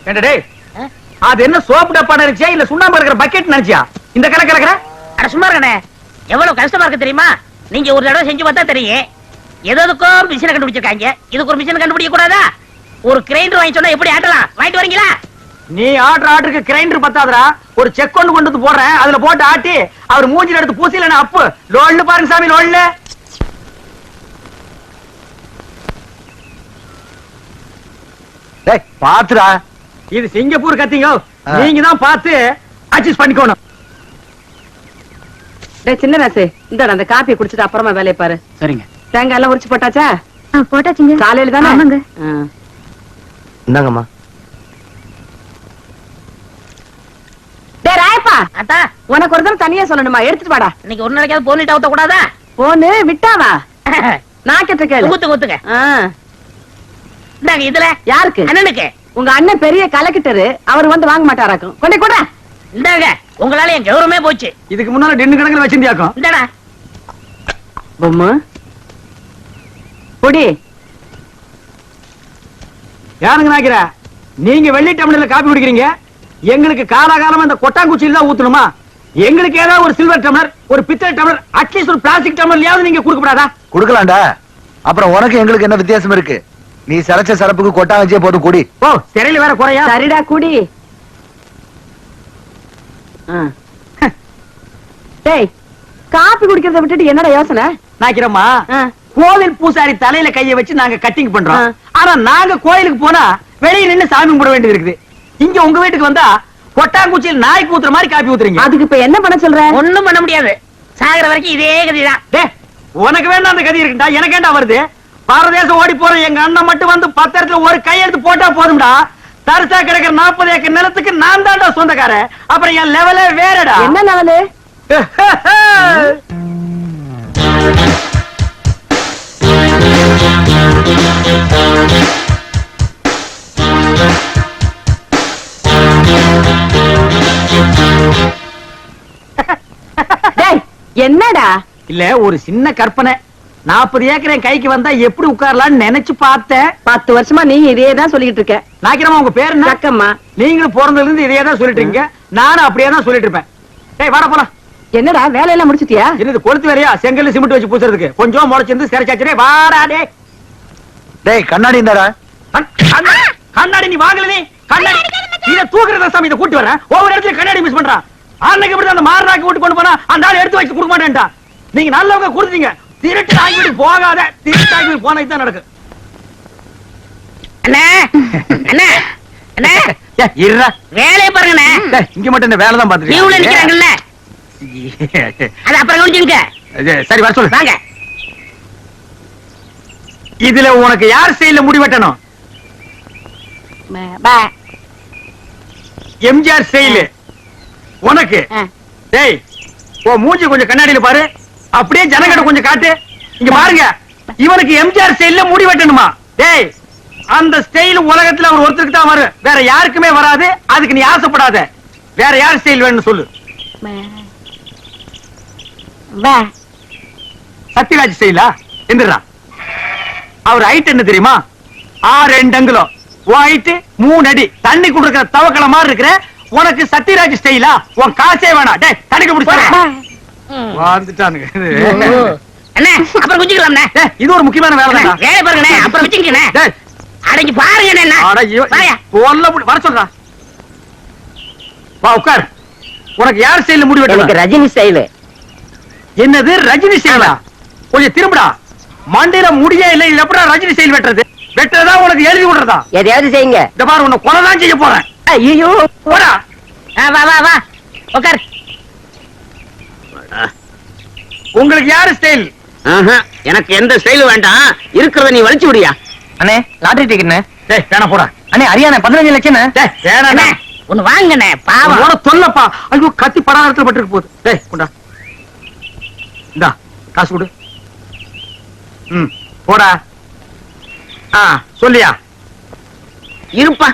டேய் அது என்ன சோப்பு டப்பா நினைச்சியா இல்ல சுண்ணாம்பு இருக்கிற பக்கெட் நினைச்சியா இந்த கணக்கு கலக்குற? அட சும்மா இருக்கனே, எவ்வளவு கஷ்டமா இருக்கு தெரியுமா? நீங்க ஒரு தடவை செஞ்சு பார்த்தா தெரியும். எதுக்கும் மிஷினை கண்டுபிடிச்சிருக்காங்க, இதுக்கு ஒரு மிஷின் கண்டுபிடிக்க கூடாதா? ஒரு கிரைண்டர் வாங்கி சொன்னா எப்படி ஆட்டலாம்? வாங்கிட்டு வரீங்களா? நீ ஆர்டருக்கு கிரைண்டர் பத்தாதடா, ஒரு செக் கொண்டு வந்து போடுறேன், அதுல போட்டு ஆட்டி அவர் மூஞ்சில எடுத்து பூசில அப்பு லோல்ல பாருங்க சாமி லோல்ல. டேய் பாத்துடா, இது சிங்கப்பூர் கத்திங்க, நீங்க தான் பார்த்து அட்ஜஸ்ட் பண்ணிக்கணும். டேய் சின்ன ராசு, இந்த அந்த காப்பியை குடிச்சிட்டு அப்புறமா வேலையை பாரு. சரிங்க. தேங்காய் எல்லாம் உரிச்சு போட்டாச்சா? போட்டாச்சுங்க. காலையில தானே? ஆமாங்க. இந்தாங்கம்மா. டேய் ராயப்பா, அத்தா உனக்கு ஒரு தடவை தனியா சொல்லணுமா? எடுத்துட்டு வாடா. இன்னைக்கு ஒரு நாளைக்காவது போனிட்டு ஊத்த கூடாதா? போனு விட்டாவா? நான் கேட்ட கேளு. ஊத்துங்க ஊத்துங்க. ஆ. இந்தாங்க இதுல. யாருக்கு? அண்ணனுக்கு. உங்க அண்ணன் பெரிய கலெக்டரு, அவர் வந்து வாங்க மாட்டாராக்கும். கொண்டே கூட. இந்தாங்க, உங்களால என் கௌரவமே போச்சு. இதுக்கு முன்னால டென்னு கணக்குல வச்சிருந்தியாக்கும். இந்தாடா. பொம்மை பொடி. யாருங்க நாய்க்கிற? நீங்க வெள்ளி டம்ளர்ல காப்பி குடிக்கிறீங்க, எங்களுக்கு காலாகாலமா இந்த கொட்டாங்குச்சியில தான் ஊத்தணுமா? எங்களுக்கு ஏதாவது ஒரு சில்வர் டம்ளர், ஒரு பித்தளை டம்ளர், அட்லீஸ்ட் ஒரு பிளாஸ்டிக் டம்ளர்லயாவது நீங்க கொடுக்கப்படாதா? கொடுக்கலாம்டா. அப்புறம் உனக்கு எங்களுக்கு என்ன வித்தியாசம் இருக்கு? நீ சரச்ச சரப்புக்கு கொட்டா வச்சே போட்டு குடி. ஓ சிறையில வேற குறையா? சரிடா குடி. டேய் காப்பி குடிக்கிறத விட்டுட்டு என்னடா யோசனை? நாய்க்கிறம்மா, கோவில் பூசாரி தலையில கைய வச்சு நாங்க கட்டிங் பண்றோம். ஆனா நாங்க கோயிலுக்கு போனா வெளியே நின்னு சாமி கும்பிட வேண்டியது இருக்குது. இங்க உங்க வீட்டுக்கு வந்தா கொட்டாங்குச்சியில் நாய்க்கு ஊத்துற மாதிரி காப்பி ஊத்துறீங்க. அதுக்கு இப்ப என்ன பண்ண சொல்ற? ஒண்ணும் பண்ண முடியாது, சாகர வரைக்கும் இதே கதிதான். டேய் உனக்கு வேண்டாம் அந்த கதி இருக்குடா, எனக்கு ஏண்டா வருது? பாரதேசம் ஓடி போற எங்க அண்ணன் மட்டும் வந்து 10 இடத்துல ஒரு கையெழுத்து போட்டா போதும்டா. தரிசா கிடக்கிற 40 ஏக்கர் நிலத்துக்கு நான் தான்டா சொந்தக்காரன். அப்புறம் என் லெவலே வேறடா. என்ன லெவலு? என்னடா? இல்ல ஒரு சின்ன கற்பனை. 40 ஏக்கர் என் கைக்கு வந்தா எப்படி உட்காரலாம்னு நினைச்சு பார்த்தேன். 10 வருஷமா நீ இதே தான் சொல்லிட்டு இருக்க. நாய்க்கிறமா உங்க பேரு என்ன? சக்கம்மா. நீங்களும் பிறந்ததுல இருந்து இதே தான் சொல்லிட்டு இருக்கீங்க, நானும் அப்படியே தான் சொல்லிட்டு இருப்பேன். டேய் வாடா போலாம். என்னடா வேலையெல்லாம் முடிச்சிட்டியா? என்னது கொளுத்து வேலையா? செங்கல்ல சிமெண்ட் வச்சு பூசுறதுக்கு கொஞ்சம் முளைச்சிருந்து சிறைச்சாச்சு. வாடா டேய். டேய் கண்ணாடி இந்தாடா. கண்ணாடி நீ வாங்கல? நீ கண்ணாடி இத தூக்குறத சாமி இத கூட்டி வரேன். ஒவ்வொரு இடத்துல கண்ணாடி மிஸ் பண்றான். அன்னைக்கு இப்படி அந்த மாரனாக்கு விட்டு கொண்டு போனா அந்த ஆள் எடுத்து வச்சு கொடுக்க மாட்டேன்டா. நீங்க நல்லவங்க கொடுத்தீங்க, திருட்டு ஆகிட்டு போகாத. திருட்டு ஆகி போனா இதான் நடக்கும். அண்ணே அண்ணே அண்ணே இருடா, வேலையை பாருங்கண்ணே. இங்க மட்டும் இந்த வேலை தான் பாத்துட்டு லீவ்ல நிக்கிறாங்கல்ல, அது அப்புறம் கவனிச்சுங்க. சரி வர சொல்லு. வாங்க. இதுல உனக்கு யார் ஸ்டைல்ல முடி வெட்டணும்? எம்ஜிஆர் ஸ்டைல் உனக்கு. டேய் ஓ மூஞ்சி கொஞ்சம் கண்ணாடியில பாரு, அப்படியே ஜனங்கட கொஞ்சம் காட்டு. இங்க பாருங்க, இவனுக்கு எம்ஜிஆர் ஸ்டைல்ல முடி வெட்டணுமா? டேய் அந்த ஸ்டைல் உலகத்துல அவர் ஒருத்தருக்கு தான் வரும், வேற யாருக்குமே வராது. அதுக்கு நீ ஆசைப்படாத. வேற யார் ஸ்டைல் வேணும்னு சொல்லு. சத்யராஜ் ஸ்டைலா? எந்திரா. அவர் ஹைட் என்ன தெரியுமா? 6 அங்குலம், ஹைட் 3 அடி, தண்ணி குடுக்கிற தவக்கல மாதிரி இருக்கிற உனக்கு சத்யராஜ் ஸ்டைலா? உன் காசே வேணாம். டேய் தண்ணிக்கு பிடிச்சா வந்துட்டானுங்க. அண்ணே அப்புறம் குஞ்சிக்கலாம். இது ஒரு முக்கியமான வேலை தான். வேலை பாருங்கண்ணே, அப்புறம் வச்சுங்கண்ணே. அடங்கி பாருங்க. வர சொல்றா. வா உட்கார். உனக்கு யார் ஸ்டைல்ல முடி வெட்டணும்? ரஜினி ஸ்டைலு. என்னது ரஜினி ஸ்டைலா? கொஞ்சம் திரும்புடா. மண்டையில முடியே இல்ல, இது எப்படா ரஜினி ஸ்டைல் வெட்டுறது? வெட்டுறதா உனக்கு எழுதி விடுறதா? எதையாவது செய்யுங்க. இந்த பாரு உன்னை கொலைதான் செய்ய போறேன். ஐயோ போடா. வா வா வா உட்கார். உங்களுக்கு யாரு ஸ்டைல்? எனக்கு எந்த ஸ்டைல் வேண்டாம், இருக்கிறத நீ வலிச்சு விடியா. அண்ணே லாட்டரி டிக்கெட்ண்ணே. டேய் வேணா போடா. அண்ணே அரியாண்ணே 15 லட்சம். டேய் வேணாண்ணே. ஒண்ணு வாங்கண்ணே, பாவம். உன தொல்லப்பா. ஐயோ கத்தி படாத இடத்துல பட்டுருக்கு போகுது. டேய் கொண்டா. இந்தா காசு கொடு. போடா. சொல்லியா? இருப்பா,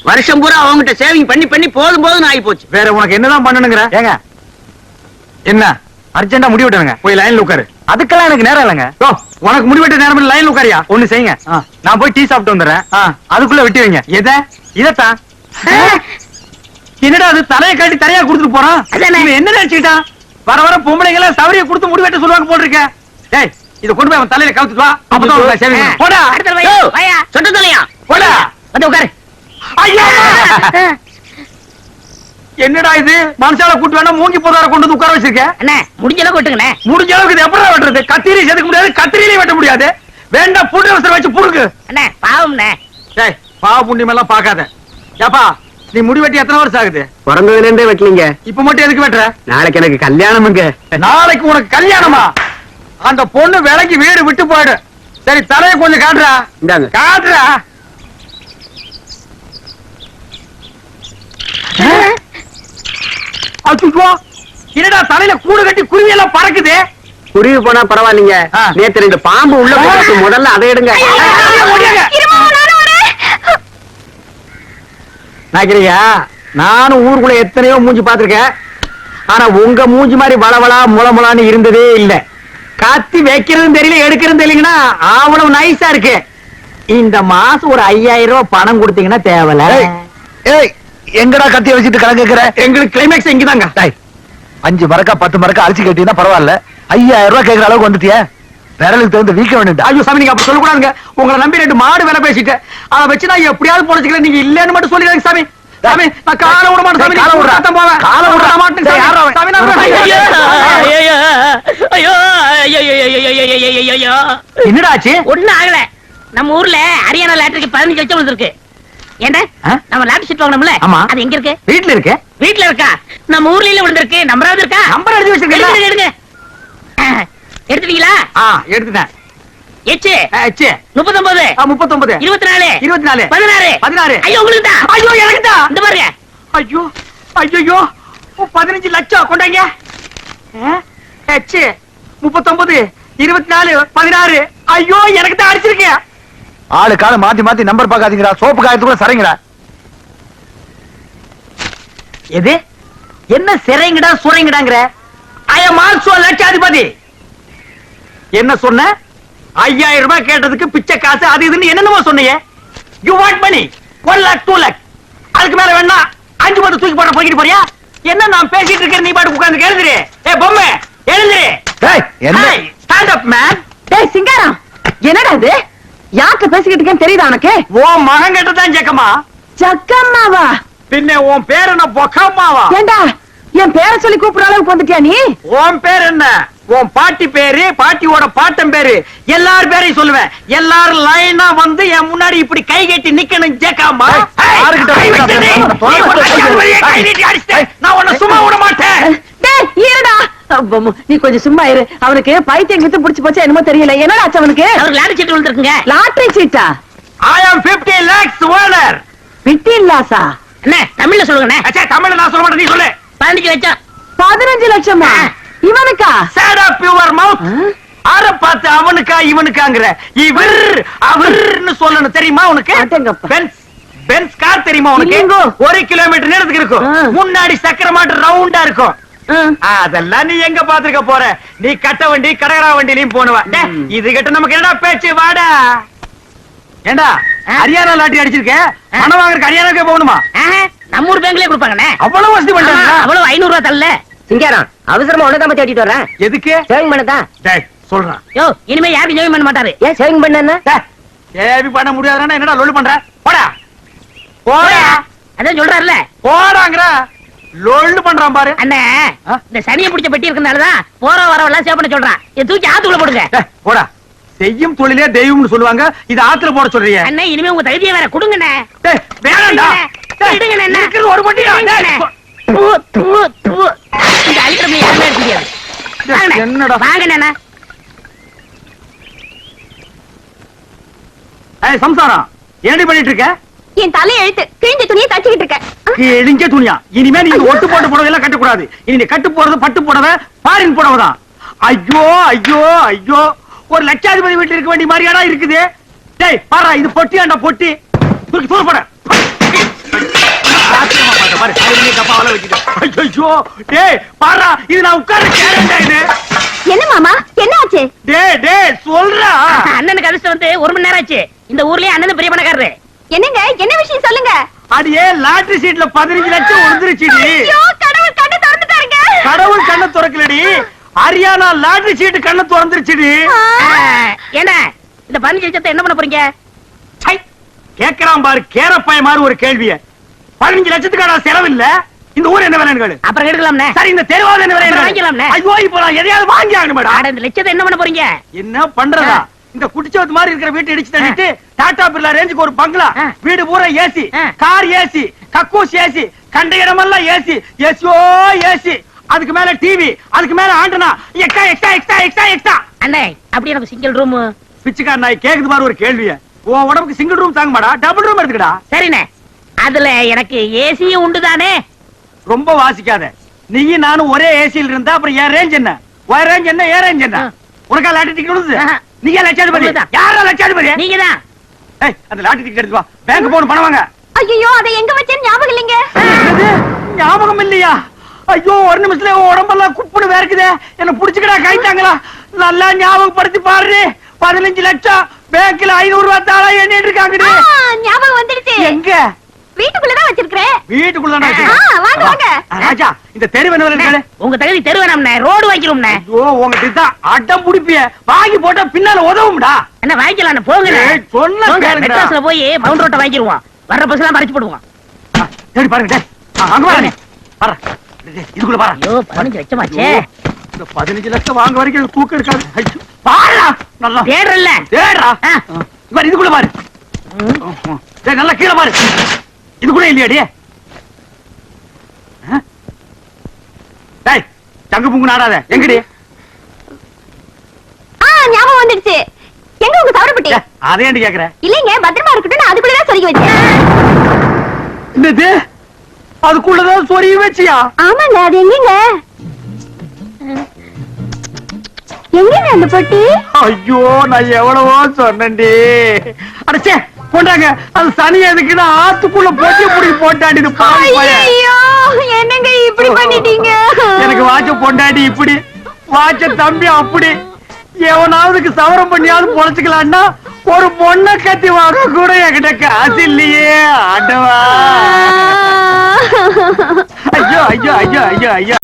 வருஷம் பூரா அவங்ககிட்ட சேவிங் பண்ணி பண்ணி போதும் போதும் ஆகி போச்சு. வேற உனக்கு என்னதான் பண்ணணுங்கிற? ஏங்க என்ன அர்ஜென்டா முடி வெட்டணுங்க. போய் லைன்ல உட்காரு. அதுக்கெல்லாம் எனக்கு நேரம் இல்லைங்க. உனக்கு முடி வெட்ட நேரம் லைன்ல உட்காரியா? ஒண்ணு செய்யுங்க, நான் போய் டீ சாப்பிட்டு வந்துடுறேன். அதுக்குள்ள வெட்டி வைங்க. எதை? இதத்தான் என்னடா அது தலையை காட்டி தலையா கொடுத்துட்டு போறான் அதானே. இவன் என்ன நினைச்சுக்கிட்டான் வர வர பொம்பளைங்க எல்லாம் சவரிய கொடுத்து முடி வெட்ட சொல்லுவாங்க போல் இருக்க டேய் இத கொண்டு போய் அவன் தலையில கவுத்துட்டு வா அப்பதான் உனக்கு சேவை பண்ணும். போடா அடுத்த வை. யோ, வாயா சொந்த தலையா போடா வந்து உட்காரு. ஐயா என்னடா இது மனுஷால கூட்டு வேணா மூங்கி போதார கொண்டு வந்து உட்கார வச்சிருக்க அண்ணே முடிஞ்ச அளவுக்கு விட்டுங்கண்ணே. முடிஞ்ச அளவுக்கு இது எப்படி வெட்டுறது கத்திரி செதுக்க முடியாது கத்திரியிலே வெட்ட முடியாது வேண்டாம் புண்ணு அவசரம் வச்சு புடுங்க அண்ணே பாவம்ண்ணே. டேய் பாவ புண்ணியம் எல்லாம் பாக்காத ஏப்பா நீ முடி வெட்டி எத்தனை வருஷம் ஆகுது பிறந்ததுல இருந்தே வெட்டலீங்க. இப்ப மட்டும் எதுக்கு வெட்டுற நாளைக்கு எனக்கு கல்யாணமுங்க. நாளைக்கு உனக்கு கல்யாணமா அந்த பொண்ணு விலைக்கு வீடு விட்டு போயிடு சரி தலையை கொஞ்சம் காட்டுறா இந்தாங்க. காட்டுறா அச்சுக்கோ என்னடா தலையில கூடு கட்டி குருவி எல்லாம் பறக்குது குருவி போனா பரவாயில்லைங்க. ஆ. நேத்து ரெண்டு பாம்பு உள்ள போட்டு முதல்ல அதை எடுங்க. நாக்கிரியா நானும் ஊருக்குள்ள எத்தனையோ மூஞ்சி பாத்திருக்கேன் ஆனா உங்க மூஞ்சி மாதிரி வளவளா முளமுளான்னு இருந்ததே இல்ல காத்தி வைக்கிறதும் தெரியல எடுக்கிறதும் தெரியலங்கன்னா அவ்வளவு நைஸா இருக்கு இந்த மாசம் ஒரு 5000 ரூபாய் பணம் கொடுத்தீங்கன்னா தேவல ஏய் எங்கடா கத்திய வச்சுட்டு கலங்குற? எங்களுக்கு கிளைமேக்ஸ் இங்கதாங்க 5 மரக்கா 10 மரக்கா அழிச்சு கட்டினா பரவாயில்ல 5000 ரூபாய் கேக்குற அளவுக்கு வந்துட்டியா விரலுக்கு தகுந்த வீக்க வேணும்டா. ஐயோ சாமி நீங்க அப்படி சொல்லக்கூடாதுங்க உங்களை நம்பி 2 மாடு வேலை பேசிட்டு அதை வச்சு நான் எப்படியாவது பொழைச்சிக்கிறேன் நீங்க இல்லன்னு மட்டும் சொல்லிடுங்க சாமி சாமி நான் காலை விட மாட்டேன் சாமி காலை விடுறா. தான் போவேன் காலை விடுறா. விட மாட்டேன் சாமி. டேய், யார்றா அவன்? சாமி நான் ஐயோ, விட- ஐயோ, ஐயோ, ஐயோ, ஐயோ, ஐயோ, ஐயோ, ஐயோ, ஐயோ. என்னடா ஆச்சு ஒண்ணும் ஆகல நம்ம ஊர்ல ஹரியானா லாட்டரிக்கு 15 லட்சம் வந்திருக்கு ஏண்டா ஆ? நம்ம லாட்டரி சீட் வாங்கணும்ல ஆமா. அது எங்க இருக்கு வீட்டுல இருக்கு வீட்ல இருக்கா நம்ம ஊர்ல இல்ல விழுந்திருக்கு நம்பராவது இருக்கா நம்பர் எழுதி வச்சிருக்கீங்களா? எடுங்க, எடுங்க எடுத்துட்டீங்களா எடுத்துட்டேன் எச்சு ச்சே. 39 39 24 24 16 16 ஐயோ உங்களுக்கு தான் ஐயோ எனக்கு தான் இந்த பாருங்க ஐயோ ஐயோ 15 லட்சம் கொண்டாங்க 39 24 16 ஐயோ எனக்கு தான் அடிச்சிருக்கேன் ஆளு கால மாத்தி மாத்தி நம்பர் பாக்காதீங்கடா சோப்பு காயத்துக்குள்ள சரிங்கடா. எது என்ன சிறைங்கடா சுரைங்கடாங்கற ஐ அம் ஆல்சோ லட்சாதிபதி என்ன சொன்ன 5000 ரூபாய் கேட்டதுக்கு பிச்சை காசு அது இதுன்னு என்னென்னமோ சொன்னீங்க you want money 1 lakh 2 lakh அதுக்கு மேல வேணா 5 பத்து தூக்கி போட போய்கிட்டு போறியா என்ன நான் பேசிட்டு இருக்கேன் நீ பாட்டு உட்கார்ந்து எழுதுறே ஏ பொம்மை எழுதுறே டேய் என்ன ஸ்டாண்ட் அப் மேன் டேய் சிங்காரம் என்னடா இது யார்கிட்ட பேசிக்கிட்டு இருக்கேன்னு தெரியுதா உனக்கு? ஓ மகன் கிட்ட தான் ஜெக்கமா சக்கம்மாவா? பின்ன உன் பேர் என்ன பொக்கம்மாவா ஏண்டா என் பேரை சொல்லி கூப்பிடுற அளவுக்கு வந்துட்டியா நீ? உன் பேர் என்ன உன் பாட்டி பேரு பாட்டியோட பாட்டன் பேரு எல்லார் பேரையும் சொல்லுவேன் எல்லாரும் லைனா வந்து என் முன்னாடி இப்படி கை கட்டி நிக்கணும் ஜேக்காமா ஏய், யாருகிட்ட நான் உன்னை சும்மா விட மாட்டேன் டேய் இருடா நீ கொஞ்சம் சும்மா இரு அவனுக்கு பைத்தியம் கிட்ட புடிச்சு போச்சா என்னமோ தெரியல என்னடா ஆச்சு அவனுக்கு? அவருக்கு லாட்டரி சீட் விழுந்திருக்குங்க லாட்டரி சீட்டா? I am 50 lakhs owner விட்டி இல்லாசா? என்ன தமிழ்ல சொல்லுங்கண்ணே அச்சா தமிழ்ல நான் சொல்ல மாட்டேன் நீ சொல்லு 15 லட்சம் 15 லட்சமா இவனுக்கா? sad up your mouth ஆற பார்த்து அவனுக்கா இவனுக்காங்கற இவர் அவர்னு சொல்லணும் தெரியுமா உனக்கு அடேங்கப்பா. பென்ஸ் பென்ஸ் கார் தெரியுமா உனக்கு இல்லைங்கோ. 1 கிலோமீட்டர் நீளத்துக்கு இருக்கும் ஆ. முன்னாடி சக்கர மாட்டு ரவுண்டா இருக்கும் அதெல்லாம் நீ எங்க பாத்துக்க போற நீ கட்ட வண்டி கடகரா வண்டிலையும் போனுவ இது கிட்ட நமக்கு என்னடா பேச்சு வாடா ஏண்டா ஹரியானா லாட்டரி அடிச்சிருக்க பணம் வாங்குறதுக்கு ஹரியானாக்கே போகணுமா நம்ம ஊர் பேங்க்லயே கொடுப்பாங்கண்ணே அவ்வளவு வசதி பண்றாங்க அவ்வளவு 500 ரூபாய் தரல சிங்காரம் அவசரமா உனதான் தேடிட்டு வரேன். எதுக்கு சேவிங் பண்ணதான். டேய் சொல்றான் யோ இனிமே யாரும் ஜெயம் பண்ண மாட்டாரு ஏன் சேவிங் பண்ண? ஏவி பண்ண முடியாதுன்னா என்னடா லொல்லு பண்ற போடா போடா அதான் சொல்றாருல போடாங்கற லொல்லு பண்றான் பாரு அண்ணே ஆ? இந்த சனியை பிடிச்ச பெட்டி இருக்கனாலதான் போற வரவெல்லாம் சேவ் பண்ண சொல்றான் இதை தூக்கி ஆத்துக்குள்ள போடுங்க டேய், போடா செய்யும் தொழிலே தெய்வம்னு சொல்லுவாங்க இது ஆத்துல போட சொல்றீங்க அண்ணே இனிமே உங்க தகுதியை வேற கொடுங்கண்ணே டேய் வேணாம்டா டேய், விடுங்கண்ணே, என்ன? இருக்கிறது ஒரு வண்டியா விடுங்கண்ணே. தூ, தூ, தூ. இந்த அழிக்கிறப்ப யாருமே இருக்க முடியாது வாங்கண்ணே. என்னடா? வாங்கண்ணே ஏய் சம்சாரம் என்னடி பண்ணிட்டு இருக்க என் தலை எழுத்து கிழிஞ்ச துணியை தச்சுக்கிட்டு இருக்கேன். இழிஞ்ச துணியா இனிமே நீ ஒட்டு போட்டு புடவை எல்லாம் கட்ட கூடாது இனி நீ கட்டு போறது பட்டு புடவை பாரின் புடவை தான் ஐயோ ஐயோ ஐயோ ஒரு லட்சாதிபதி வீட்டுல இருக்க வேண்டிய மாதிரியாடா இருக்குது டேய் பாரா இது பொட்டியாண்டா பொட்டி தூக்கி தூர போட ஆச்சரியமா பாத்த பாரு அதுலயே டப்பாவால வச்சிட்டு ஐயோ டேய் பாரா இது நான் உட்கார்ந்து கேரண்டா இது என்ன மாமா என்ன ஆச்சு? டேய் சொல்றா அண்ணனுக்கு அதிர்ஷ்டம் வந்து 1 மணி நேரம் ஆச்சு இந்த ஊர்லயே அண்ணன் பெரிய பணக்காரரு என்னங்க என்ன விஷயம் சொல்லுங்க. அடியே லாட்டரி சீட்ல 15 லட்சம் விழுந்துருச்சுடி. ஐயோ, கடவுள் கண்ணை திறந்துட்டாருங்க. கடவுள் கண்ணை திறக்கலடி, ஹரியானா லாட்டரி சீட்டு கண்ணை திறந்துருச்சுடி. என்ன இந்த 15 லட்சத்தை என்ன பண்ண போறீங்க? சை, கேக்குறான் பாரு கேரப்பாய மாதிரி ஒரு கேள்விய. 15 லட்சத்துக்கான செலவு இல்ல, இந்த ஊர் என்ன விலைன்னு கேளு. அப்புறம் எடுக்கலாம்னே. சரி, இந்த தெருவாவது என்ன அப்புறம் விலை வாங்கிக்கலாம்னே. ஐயோ, இப்போ நான் எதையாவது வாங்கி ஆகணும் மேடம். அட, இந்த லட்சத்தை என்ன பண்ண போறீங்க? என்ன பண்றதா? இந்த குடிச்சவத்து மாதிரி இருக்கிற வீட்டை இடிச்சு தள்ளிட்டு டாடா பிர்லா ரேஞ்சுக்கு ஒரு பங்களா, ஆ. வீடு பூரா ஏசி, ஆ. கார் ஏசி, கக்கூஸ் ஏசி, கண்ட இடமெல்லாம் ஏசி, ஏசியோ ஏசி, அதுக்கு மேல டிவி, அதுக்கு மேல antenna, extra extra extra extra extra. அண்ணே, அப்படி எனக்கு சிங்கிள் ரூம். பிச்சைக்கார நாய் கேக்குது பாரு ஒரு கேள்விய. உன் உடம்புக்கு சிங்கிள் ரூம் தாங்க மாடா, டபுள் ரூம் எடுத்துக்கடா. சரிண்ணே, அதுல எனக்கு ஏசியும் உண்டு தானே? ரொம்ப வாசிக்காத. நீயும் நானும் ஒரே ஏசியில் இருந்தா அப்புறம் என் ரேஞ்ச் என்ன, உன் ரேஞ்ச் என்ன, என் ரேஞ்ச் என்ன? உனக்கா லாட்டரி டிக்கெட் விழுது? ஆஹா. நீங்க லட்சாதிபதி? உங்களுக்குதான். யாரா லட்சாதிபதி? நீங்க தான். ஏய், அந்த லாட்டரி டிக்கெட் எடுத்து வா, பேங்க் போன் பணம் வாங்க. ஐயோ, அதை எங்க வச்சேன்னு ஞாபகம் இல்லைங்க. என்னது? ஞாபகம் இல்லையா? ஐயோ, ஒரு நிமிஷத்துல உன் உடம்பெல்லாம் குப்புன்னு வேர்க்குதே, என்ன புடிச்சுக்கடா கைத்தாங்களா? நல்லா ஞாபகப்படுத்தி பாரு. 15 லட்சம் பேங்க்ல 500 ரூபாய் தாளா எண்ணிட்டு இருக்காங்கடி. ஞாபகம் வந்துடுச்சு. எங்க? வீட்டுக்குள்ளதான் வச்சிருக்கிறேன். வீட்டுக்குள்ள வாங்க வாங்க. ராஜா, இந்த தெரு என்ன அண்ணே, விலை? உங்க தகுதி தெரு வேணாம்ண்ணே, ரோடு வாங்கிக்கிறோம்ண்ணே. ஐயோ, உங்ககிட்ட தான் அடம் புடிப்பிய, வாங்கி போட்டா பின்னால உதவும்டா. என்ன வாங்கிக்கலாம், போங்க. ஏய், சொன்னா கேளுங்கடா. மெட்ராஸ்ல போய் மவுண்ட் ரோட்டை வாங்கிடுவோம். வர்ற பஸ் எல்லாம் மறைச்சு போடுவோம். தேடி பாருங்க டேய். அங்க பாருங்க. பாரு. டேய், இதுக்குள்ள பாரு. ஐயோ, 15 லட்சமாச்சே. இந்த 15 லட்சம் வாங்க வரைக்கும் தூக்கம் இருக்காது. ஐயோ, பாருடா. நல்லா தேடுறல்ல. தேடுடா. ஆ. பாரு, இதுக்குள்ள பாரு. டேய், நல்லா கீழே பாரு. இதுக்குள்ள இல்லையாடி? டேய், தங்க புங்கு நாடாத. எங்கடி? ஞாபகம் வந்துடுச்சு. எங்க உங்க சவரப்பட்டி? டேய், அதை ஏன்டி கேக்குற? இல்லைங்க, பத்திரமா இருக்கட்டும், அதுக்குள்ளதான் சொருகி வச்சேன். என்னது? அதுக்குள்ளதான் சொருகி வச்சியா? ஆமாங்க, அது எங்கங்க? எங்கங்க அந்த பொட்டி? ஐயோ, நான் எவ்வளவோ சொன்னேன்டி. அடச்சே, கொண்டாங்க. அது சனி எதுக்குன்னா ஆத்துக்குள்ள பொட்டி புடி போட்டாடி இது பாவி பையன். ஐயோ, என்னங்க இப்படி பண்ணிட்டீங்க? எனக்கு வாட்ச பொண்டாடி இப்படி, வாட்ச தம்பி அப்படி. எவனாவதுக்கு சவரம் பண்ணியாவது பொழைச்சுக்கலான்னா ஒரு பொண்ணை கத்தி வாங்க கூட என்கிட்ட காசு இல்லையே. ஆண்டவா. ஐயோ ஐயோ ஐயோ ஐயோ ஐயோ.